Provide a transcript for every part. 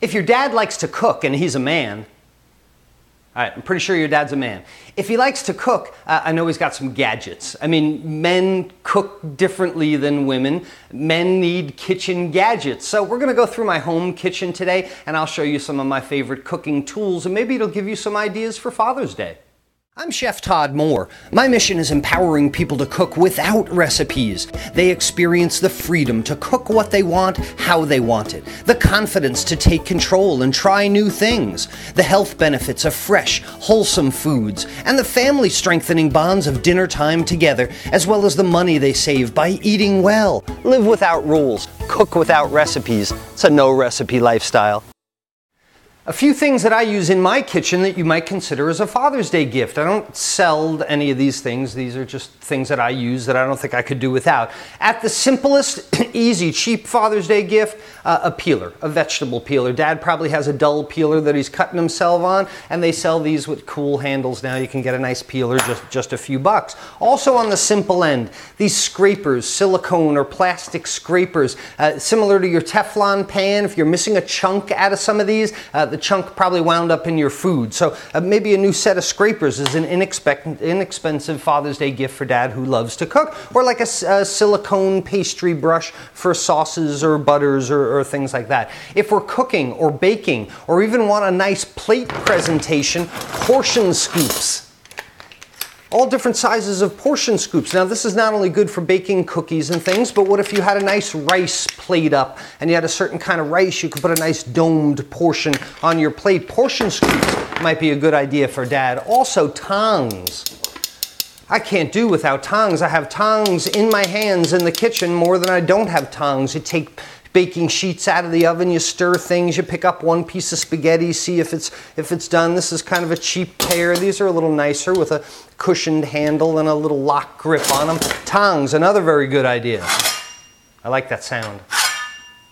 If your dad likes to cook, and he's a man, all right, I'm pretty sure your dad's a man. If he likes to cook, I know he's got some gadgets. I mean, men cook differently than women. Men need kitchen gadgets. So we're gonna go through my home kitchen today, and I'll show you some of my favorite cooking tools, and maybe it'll give you some ideas for Father's Day. I'm Chef Todd Moore. My mission is empowering people to cook without recipes. They experience the freedom to cook what they want, how they want it, the confidence to take control and try new things, the health benefits of fresh, wholesome foods, and the family strengthening bonds of dinner time together, as well as the money they save by eating well. Live without rules, cook without recipes. It's a no-recipe lifestyle. A few things that I use in my kitchen that you might consider as a Father's Day gift. I don't sell any of these things. These are just things that I use that I don't think I could do without. At the simplest, easy, cheap Father's Day gift, a peeler, a vegetable peeler. Dad probably has a dull peeler that he's cutting himself on, and they sell these with cool handles now. You can get a nice peeler, just a few bucks. Also on the simple end, these scrapers, silicone or plastic scrapers, similar to your Teflon pan. If you're missing a chunk out of some of these, the chunk probably wound up in your food. So maybe a new set of scrapers is an inexpensive Father's Day gift for dad who loves to cook, or like a silicone pastry brush for sauces or butters or things like that. If we're cooking or baking or even want a nice plate presentation, portion scoops. All different sizes of portion scoops. Now this is not only good for baking cookies and things, but what if you had a nice rice plate up and you had a certain kind of rice, you could put a nice domed portion on your plate. Portion scoops might be a good idea for dad. Also tongs. I can't do without tongs. I have tongs in my hands in the kitchen more than I don't have tongs. You take baking sheets out of the oven, you stir things, you pick up one piece of spaghetti, see if it's done. This is kind of a cheap pair. These are a little nicer with a cushioned handle and a little lock grip on them. Tongs, another very good idea. I like that sound.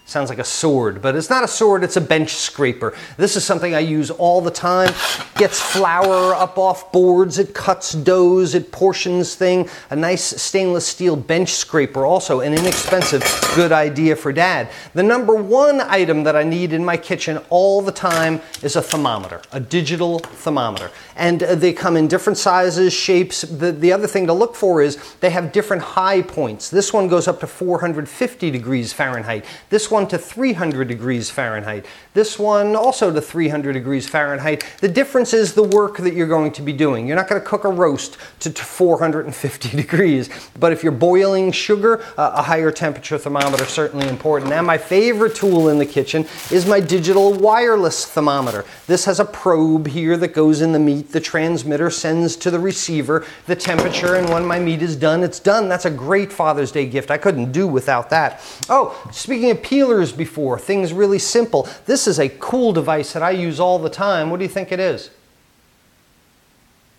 Sounds like a sword, but it's not a sword, it's a bench scraper. This is something I use all the time. Gets flour up off boards, it cuts doughs, it portions things. A nice stainless steel bench scraper, also an inexpensive, good idea for dad. The number one item that I need in my kitchen all the time is a thermometer, a digital thermometer. And they come in different sizes, shapes. The other thing to look for is they have different high points. This one goes up to 450 degrees Fahrenheit. This one to 300 degrees Fahrenheit. This one also to 300 degrees Fahrenheit. The difference is the work that you're going to be doing. You're not going to cook a roast to 450 degrees, but if you're boiling sugar, a higher temperature thermometer is certainly important. And my favorite tool in the kitchen is my digital wireless thermometer. This has a probe here that goes in the meat. The transmitter sends to the receiver the temperature, and when my meat is done, it's done. That's a great Father's Day gift. I couldn't do without that. Oh, speaking of peelers before, things really simple. This is a cool device that I use all the time. What do you think it is?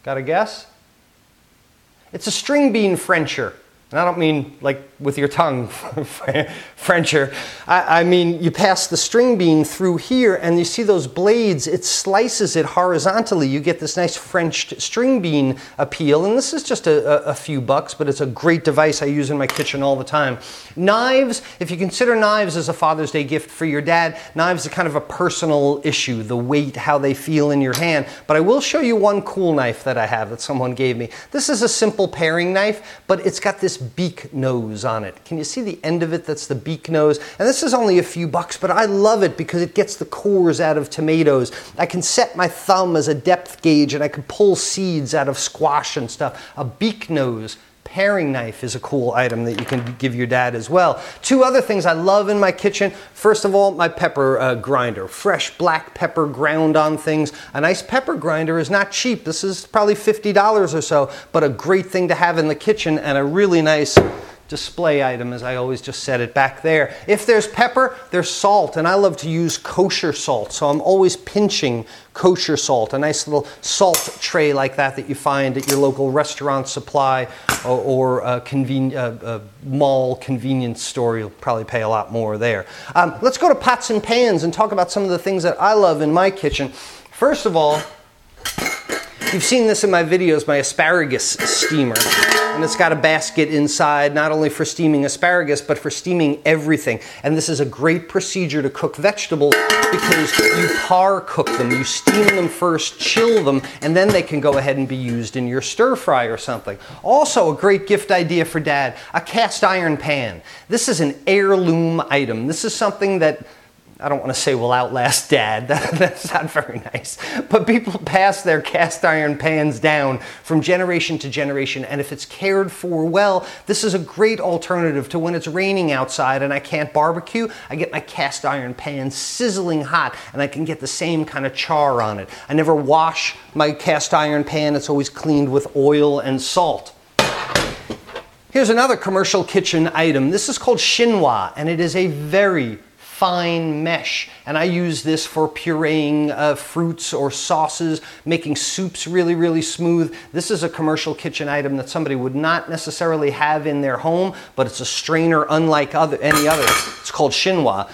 Got a guess? It's a string bean Frencher. And I don't mean like with your tongue, Frencher. I mean, you pass the string bean through here and you see those blades, it slices it horizontally. You get this nice Frenched string bean peel, and this is just a few bucks, but it's a great device I use in my kitchen all the time. Knives, if you consider knives as a Father's Day gift for your dad, knives are kind of a personal issue, the weight, how they feel in your hand. But I will show you one cool knife that I have that someone gave me. This is a simple paring knife, but it's got this beak nose on it. Can you see the end of it? That's the beak nose. And this is only a few bucks, but I love it because it gets the cores out of tomatoes. I can set my thumb as a depth gauge and I can pull seeds out of squash and stuff. A beak nose paring knife is a cool item that you can give your dad as well. Two other things I love in my kitchen. First of all, my pepper grinder. Fresh black pepper ground on things. A nice pepper grinder is not cheap. This is probably $50 or so, but a great thing to have in the kitchen and a really nice display item, as I always just set it back there. If there's pepper, there's salt, and I love to use kosher salt, so I'm always pinching kosher salt, a nice little salt tray like that you find at your local restaurant supply or mall convenience store. You'll probably pay a lot more there. Let's go to pots and pans and talk about some of the things that I love in my kitchen. First of all, you've seen this in my videos, my asparagus steamer. And it's got a basket inside, not only for steaming asparagus, but for steaming everything. And this is a great procedure to cook vegetables because you par cook them. You steam them first, chill them, and then they can go ahead and be used in your stir fry or something. Also, a great gift idea for Dad, a cast iron pan. This is an heirloom item. This is something that, I don't want to say will outlast Dad, that's not very nice, but people pass their cast iron pans down from generation to generation, and if it's cared for well, this is a great alternative to when it's raining outside and I can't barbecue. I get my cast iron pan sizzling hot and I can get the same kind of char on it. I never wash my cast iron pan, it's always cleaned with oil and salt. Here's another commercial kitchen item. This is called chinois, and it is a very fine mesh, and I use this for pureeing fruits or sauces, making soups really, really smooth. This is a commercial kitchen item that somebody would not necessarily have in their home, but it's a strainer unlike any other. It's called chinois.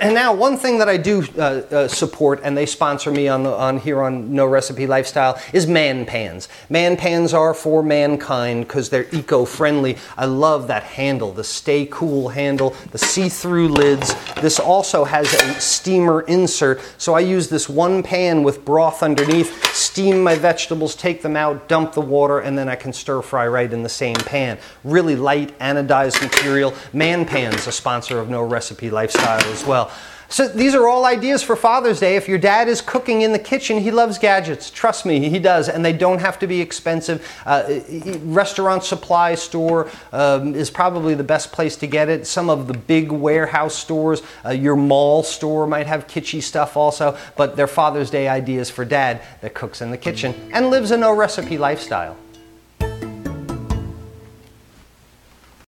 And now one thing that I do support, and they sponsor me here on No Recipe Lifestyle, is man pans. Man pans are for mankind because they're eco-friendly. I love that handle, the Stay Cool handle, the see-through lids. This also has a steamer insert, so I use this one pan with broth underneath, steam my vegetables, take them out, dump the water, and then I can stir fry right in the same pan. Really light anodized material. Man Pan's a sponsor of No Recipe Lifestyle as well. So these are all ideas for Father's Day. If your dad is cooking in the kitchen, he loves gadgets. Trust me, he does, and they don't have to be expensive. Restaurant supply store is probably the best place to get it. Some of the big warehouse stores, your mall store might have kitschy stuff also, but they're Father's Day ideas for Dad that cooks in the kitchen and lives a no recipe lifestyle.